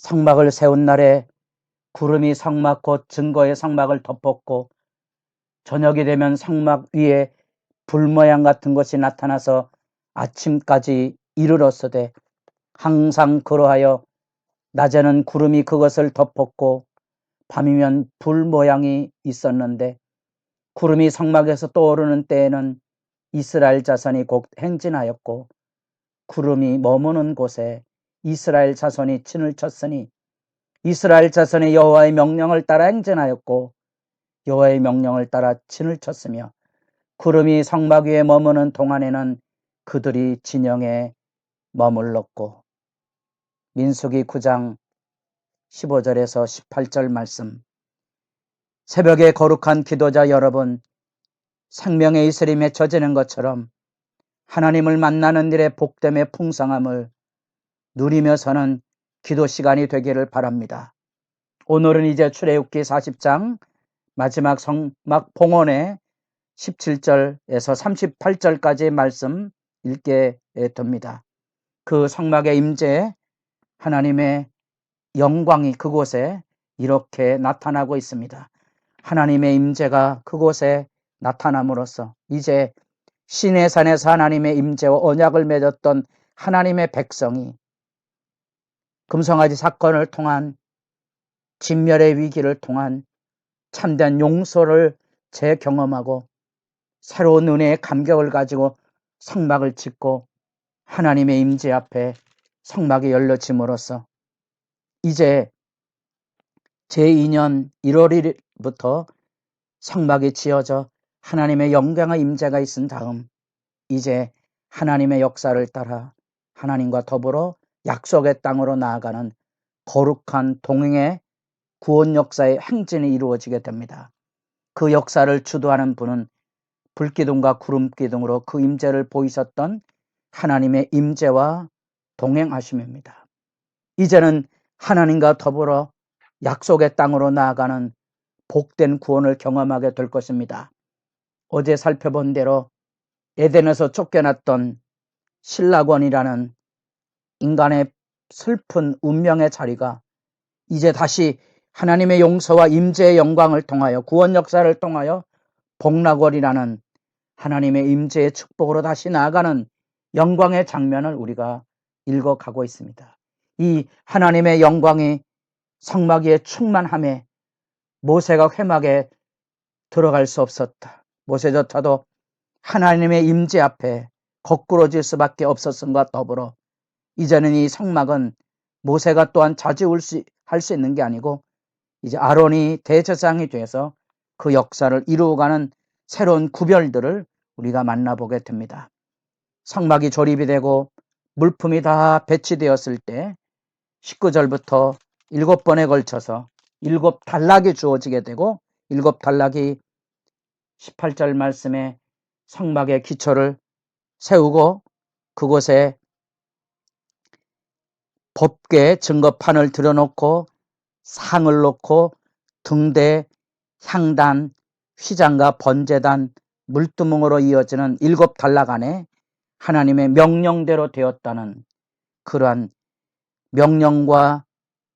성막을 세운 날에 구름이 성막 곧 증거의 성막을 덮었고 저녁이 되면 성막 위에 불 모양 같은 것이 나타나서 아침까지 이르렀으되 항상 그러하여 낮에는 구름이 그것을 덮었고 밤이면 불 모양이 있었는데 구름이 성막에서 떠오르는 때에는 이스라엘 자손이 곧 행진하였고 구름이 머무는 곳에 이스라엘 자손이 진을 쳤으니 이스라엘 자손이 여호와의 명령을 따라 행진하였고 여호와의 명령을 따라 진을 쳤으며 구름이 성막 위에 머무는 동안에는 그들이 진영에 머물렀고. 민수기 9장 15절에서 18절 말씀. 새벽에 거룩한 기도자 여러분, 생명의 이슬이 맺혀지는 것처럼 하나님을 만나는 일의 복됨의 풍성함을 누리며서는 기도 시간이 되기를 바랍니다. 오늘은 이제 출애굽기 40장 마지막 성막 봉헌의 17절에서 38절까지 말씀 읽게 됩니다. 그 성막의 임재, 하나님의 영광이 그곳에 이렇게 나타나고 있습니다. 하나님의 임재가 그곳에 나타남으로써 이제 시내산에서 하나님의 임재와 언약을 맺었던 하나님의 백성이 금송아지 사건을 통한 진멸의 위기를 통한 참된 용서를 재경험하고 새로운 은혜의 감격을 가지고 성막을 짓고 하나님의 임재 앞에 성막이 열려짐으로써 이제 제2년 1월 1일부터 성막이 지어져 하나님의 영광의 임재가 있은 다음 이제 하나님의 역사를 따라 하나님과 더불어 약속의 땅으로 나아가는 거룩한 동행의 구원 역사의 행진이 이루어지게 됩니다. 그 역사를 주도하는 분은 불기둥과 구름기둥으로 그 임재를 보이셨던 하나님의 임재와 동행하심입니다. 이제는 하나님과 더불어 약속의 땅으로 나아가는 복된 구원을 경험하게 될 것입니다. 어제 살펴본 대로 에덴에서 쫓겨났던 신라권이라는 인간의 슬픈 운명의 자리가 이제 다시 하나님의 용서와 임재의 영광을 통하여 구원 역사를 통하여 복락월이라는 하나님의 임재의 축복으로 다시 나아가는 영광의 장면을 우리가 읽어가고 있습니다. 이 하나님의 영광이 성막 위에 충만함에 모세가 회막에 들어갈 수 없었다. 모세조차도 하나님의 임재 앞에 거꾸러질 수밖에 없었음과 더불어 이제는 이 성막은 모세가 또한 할 수 있는 게 아니고 이제 아론이 대제사장이 돼서 그 역사를 이루어가는 새로운 구별들을 우리가 만나보게 됩니다. 성막이 조립이 되고 물품이 다 배치되었을 때 19절부터 7번에 걸쳐서 7단락이 주어지게 되고 7단락이 18절 말씀에 성막의 기초를 세우고 그곳에 법궤 증거판을 들여놓고 상을 놓고 등대, 향단, 휘장과 번제단, 물두멍으로 이어지는 7단락 안에 하나님의 명령대로 되었다는 그러한 명령과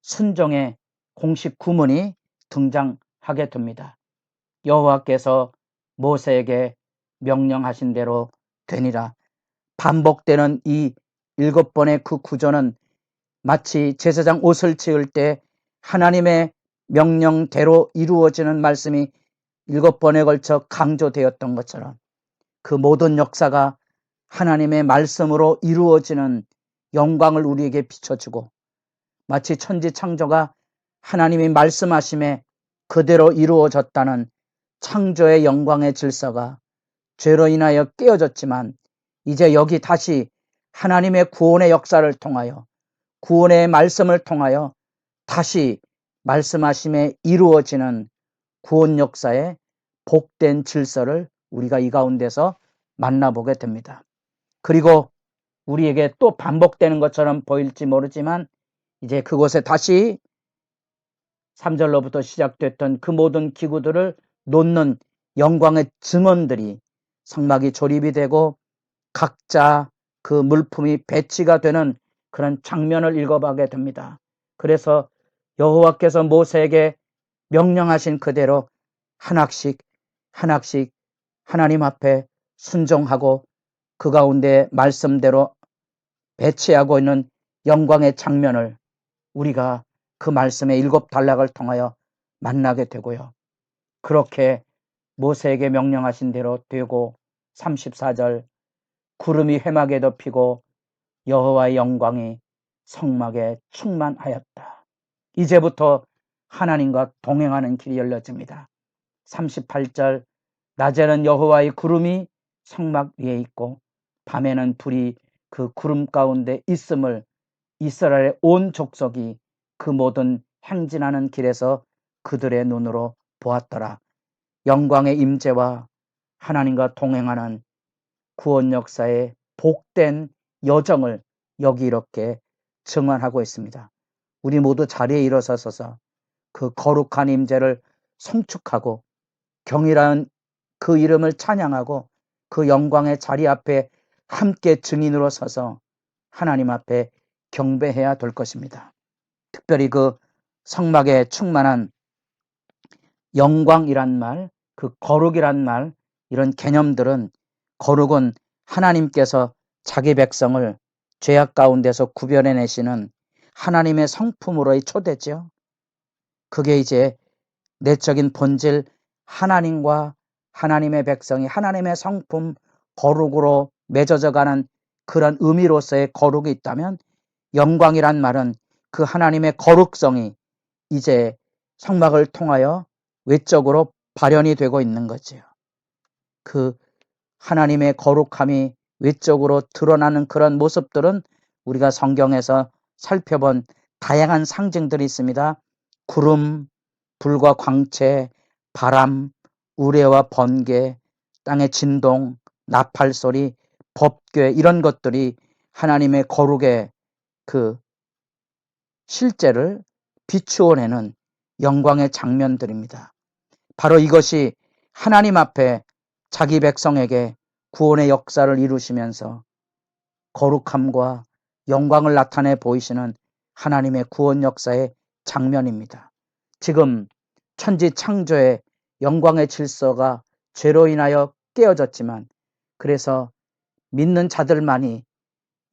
순종의 공식 구문이 등장하게 됩니다. 여호와께서 모세에게 명령하신 대로 되니라. 반복되는 이 7번의 그 구조는 마치 제사장 옷을 지을 때 하나님의 명령대로 이루어지는 말씀이 7번에 걸쳐 강조되었던 것처럼 그 모든 역사가 하나님의 말씀으로 이루어지는 영광을 우리에게 비춰주고 마치 천지창조가 하나님이 말씀하심에 그대로 이루어졌다는 창조의 영광의 질서가 죄로 인하여 깨어졌지만 이제 여기 다시 하나님의 구원의 역사를 통하여 구원의 말씀을 통하여 다시 말씀하심에 이루어지는 구원 역사의 복된 질서를 우리가 이 가운데서 만나보게 됩니다. 그리고 우리에게 또 반복되는 것처럼 보일지 모르지만 이제 그곳에 다시 3절로부터 시작됐던 그 모든 기구들을 놓는 영광의 증언들이 성막이 조립이 되고 각자 그 물품이 배치가 되는 그런 장면을 읽어보게 됩니다. 그래서 여호와께서 모세에게 명령하신 그대로 하나씩 하나씩 하나님 앞에 순종하고 그 가운데 말씀대로 배치하고 있는 영광의 장면을 우리가 그 말씀의 7단락을 통하여 만나게 되고요. 그렇게 모세에게 명령하신 대로 되고 34절 구름이 회막에 덮이고 여호와의 영광이 성막에 충만하였다. 이제부터 하나님과 동행하는 길이 열려집니다. 38절 낮에는 여호와의 구름이 성막 위에 있고 밤에는 불이 그 구름 가운데 있음을 이스라엘의 온 족속이 그 모든 행진하는 길에서 그들의 눈으로 보았더라. 영광의 임재와 하나님과 동행하는 구원 역사의 복된 여정을 여기 이렇게 증언하고 있습니다. 우리 모두 자리에 일어서서 그 거룩한 임재를 송축하고 경이라는 그 이름을 찬양하고 그 영광의 자리 앞에 함께 증인으로 서서 하나님 앞에 경배해야 될 것입니다. 특별히 그 성막에 충만한 영광이란 말, 그 거룩이란 말, 이런 개념들은 거룩은 하나님께서 자기 백성을 죄악 가운데서 구별해내시는 하나님의 성품으로의 초대죠. 그게 이제 내적인 본질 하나님과 하나님의 백성이 하나님의 성품 거룩으로 맺어져가는 그런 의미로서의 거룩이 있다면 영광이란 말은 그 하나님의 거룩성이 이제 성막을 통하여 외적으로 발현이 되고 있는 거지요. 그 하나님의 거룩함이 외적으로 드러나는 그런 모습들은 우리가 성경에서 살펴본 다양한 상징들이 있습니다. 구름, 불과 광채, 바람, 우레와 번개, 땅의 진동, 나팔 소리, 법궤 이런 것들이 하나님의 거룩의 그 실제를 비추어내는 영광의 장면들입니다. 바로 이것이 하나님 앞에 자기 백성에게 구원의 역사를 이루시면서 거룩함과 영광을 나타내 보이시는 하나님의 구원 역사의 장면입니다. 지금 천지 창조의 영광의 질서가 죄로 인하여 깨어졌지만 그래서 믿는 자들만이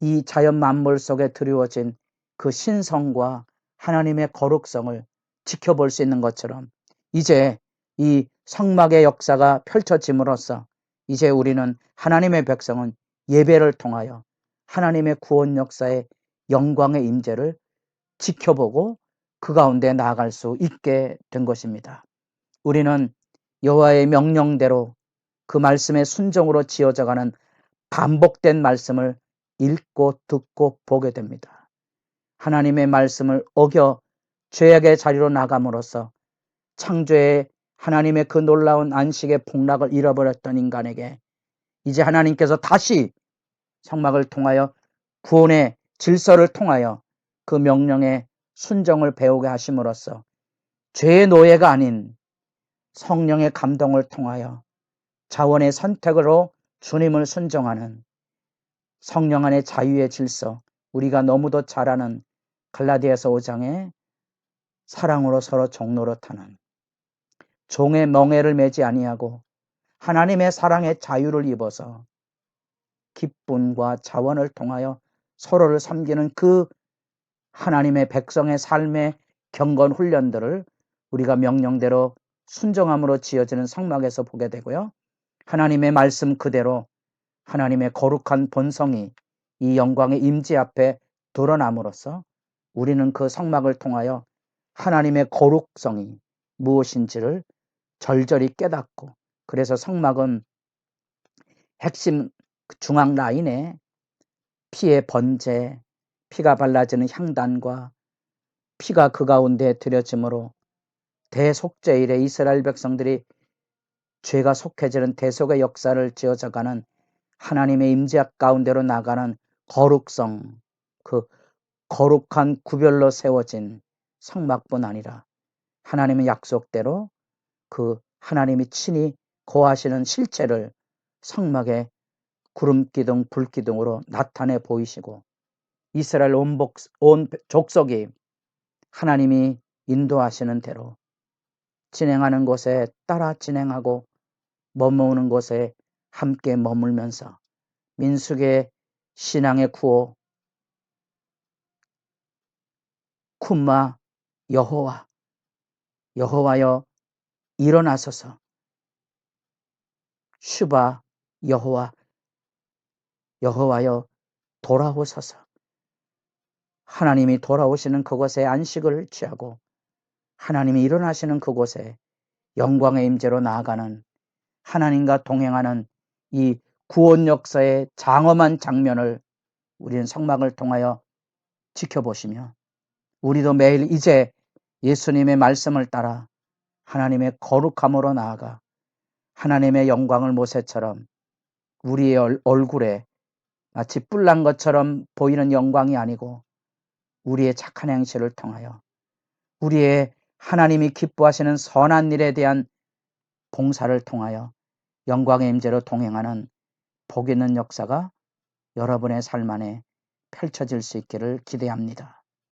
이 자연 만물 속에 드리워진 그 신성과 하나님의 거룩성을 지켜볼 수 있는 것처럼 이제 이 성막의 역사가 펼쳐짐으로써 이제 우리는 하나님의 백성은 예배를 통하여 하나님의 구원 역사의 영광의 임재를 지켜보고 그 가운데 나아갈 수 있게 된 것입니다. 우리는 여호와의 명령대로 그 말씀의 순종으로 지어져가는 반복된 말씀을 읽고 듣고 보게 됩니다. 하나님의 말씀을 어겨 죄악의 자리로 나감으로써 창조의 하나님의 그 놀라운 안식의 복락을 잃어버렸던 인간에게 이제 하나님께서 다시 성막을 통하여 구원의 질서를 통하여 그 명령의 순종을 배우게 하심으로써 죄의 노예가 아닌 성령의 감동을 통하여 자원의 선택으로 주님을 순종하는 성령 안의 자유의 질서, 우리가 너무도 잘 아는 갈라디아서 5장의 사랑으로 서로 종노릇하는 종의 멍에를 매지 아니하고 하나님의 사랑의 자유를 입어서 기쁨과 자원을 통하여 서로를 섬기는 그 하나님의 백성의 삶의 경건 훈련들을 우리가 명령대로 순종함으로 지어지는 성막에서 보게 되고요. 하나님의 말씀 그대로 하나님의 거룩한 본성이 이 영광의 임재 앞에 드러남으로써 우리는 그 성막을 통하여 하나님의 거룩성이 무엇인지를 절절히 깨닫고 그래서 성막은 핵심 중앙 라인에 피의 번제, 피가 발라지는 향단과 피가 그 가운데 드려짐으로 대속죄일에 이스라엘 백성들이 죄가 속해지는 대속의 역사를 지어져가는 하나님의 임재 가운데로 나가는 거룩성, 그 거룩한 구별로 세워진 성막뿐 아니라 하나님의 약속대로 그 하나님이 친히 거하시는 실체를 성막의 구름기둥, 불기둥으로 나타내 보이시고 이스라엘 온 족속이 하나님이 인도하시는 대로 진행하는 곳에 따라 진행하고 머무는 곳에 함께 머물면서 민수기의 신앙의 구호 쿰마 여호와, 여호와여 일어나소서, 슈바 여호와, 여호와여 돌아오소서. 하나님이 돌아오시는 그곳에 안식을 취하고 하나님이 일어나시는 그곳에 영광의 임재로 나아가는 하나님과 동행하는 이 구원 역사의 장엄한 장면을 우리는 성막을 통하여 지켜보시며 우리도 매일 이제 예수님의 말씀을 따라 하나님의 거룩함으로 나아가 하나님의 영광을 모세처럼 우리의 얼굴에 마치 뿔난 것처럼 보이는 영광이 아니고 우리의 착한 행실을 통하여 우리의 하나님이 기뻐하시는 선한 일에 대한 봉사를 통하여 영광의 임재로 동행하는 복 있는 역사가 여러분의 삶 안에 펼쳐질 수 있기를 기대합니다.